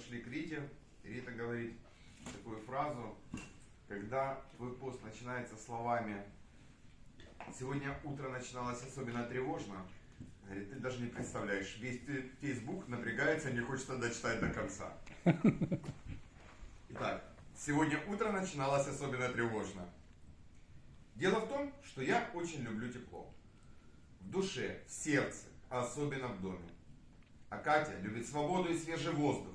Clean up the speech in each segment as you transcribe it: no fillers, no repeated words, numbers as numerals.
пошли к Рите. Рита говорит такую фразу, когда твой пост начинается словами «Сегодня утро начиналось особенно тревожно». Говорит, ты даже не представляешь, весь Facebook напрягается, не хочется дочитать до конца. Итак, сегодня утро начиналось особенно тревожно. Дело в том, что я очень люблю тепло. В душе, в сердце, а особенно в доме. А Катя любит свободу и свежий воздух.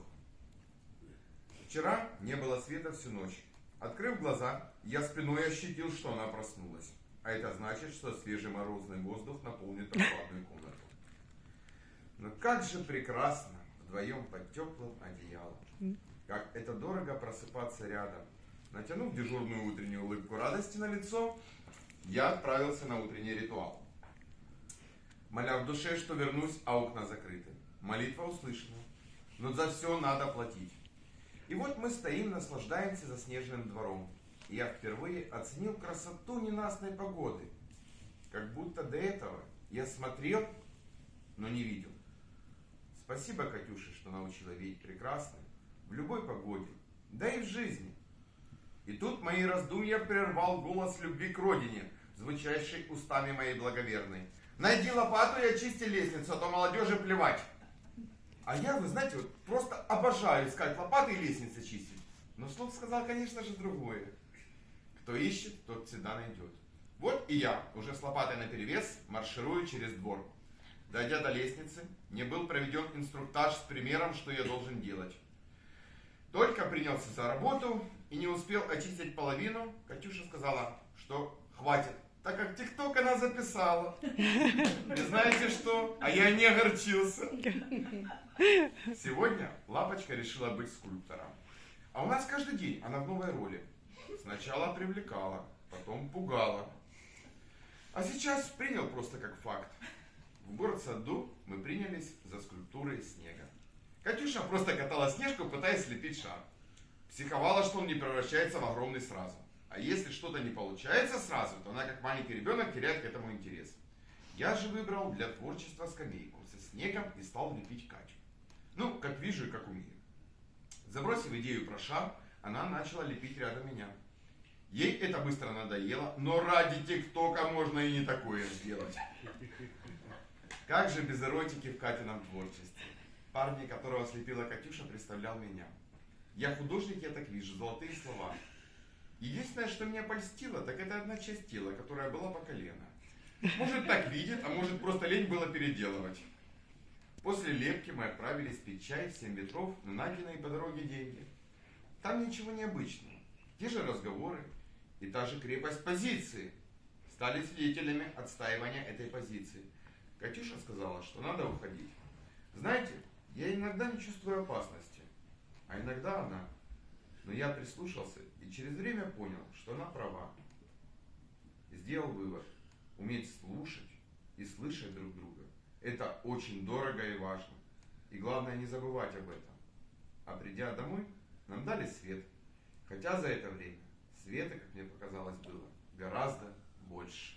Вчера не было света всю ночь. Открыв глаза, я спиной ощутил, что она проснулась. А это значит, что свежий морозный воздух наполнит прохладную комнату. Но как же прекрасно вдвоем под теплым одеялом. Как это дорого просыпаться рядом. Натянув дежурную утреннюю улыбку радости на лицо, я отправился на утренний ритуал. Моля в душе, что вернусь, а окна закрыты. Молитва услышана, но за все надо платить. И вот мы стоим, наслаждаемся заснеженным двором. И я впервые оценил красоту ненастной погоды. Как будто до этого я смотрел, но не видел. Спасибо, Катюше, что научила видеть прекрасное в любой погоде, да и в жизни. И тут мои раздумья прервал голос любви к родине, звучащий устами моей благоверной. Найди лопату и очисти лестницу, а то молодежи плевать. А я, вы знаете, вот просто обожаю искать лопаты и лестницы чистить. Но вслух сказал, конечно же, другое. Кто ищет, тот всегда найдет. Вот и я, уже с лопатой наперевес, марширую через двор. Дойдя до лестницы, мне был проведен инструктаж с примером, что я должен делать. Только принялся за работу и не успел очистить половину, Катюша сказала, что хватит, так как ТикТок она записала. И знаете что? А я не огорчился. Сегодня Лапочка решила быть скульптором. А у нас каждый день она в новой роли. Сначала привлекала, потом пугала. А сейчас принял просто как факт. В город-саду мы принялись за скульптуры из снега. Катюша просто катала снежку, пытаясь слепить шар. Психовала, что он не превращается в огромный сразу. А если что-то не получается сразу, то она, как маленький ребенок, теряет к этому интерес. Я же выбрал для творчества скамейку со снегом и стал лепить Катю. Ну, как вижу и как умею. Забросив идею про шар, она начала лепить рядом меня. Ей это быстро надоело, но ради ТикТока можно и не такое сделать. Как же без эротики в Катином творчестве. Парень, которого слепила Катюша, представлял меня. Я художник, я так вижу, золотые слова. Единственное, что меня польстило, так это одна часть тела, которая была по колено. Может, так видит, а может, просто лень было переделывать. После лепки мы отправились пить чай в 7 ветров на найденные по дороге деньги. Там ничего необычного. Те же разговоры и та же крепость позиции. Стали свидетелями отстаивания этой позиции. Катюша сказала, что надо уходить. Знаете, я иногда не чувствую опасности, а иногда она. Но я прислушался и через время понял, что она права. Сделал вывод. Уметь слушать и слышать друг друга. Это очень дорого и важно. И главное не забывать об этом. А придя домой, нам дали свет. Хотя за это время света, как мне показалось, было гораздо больше.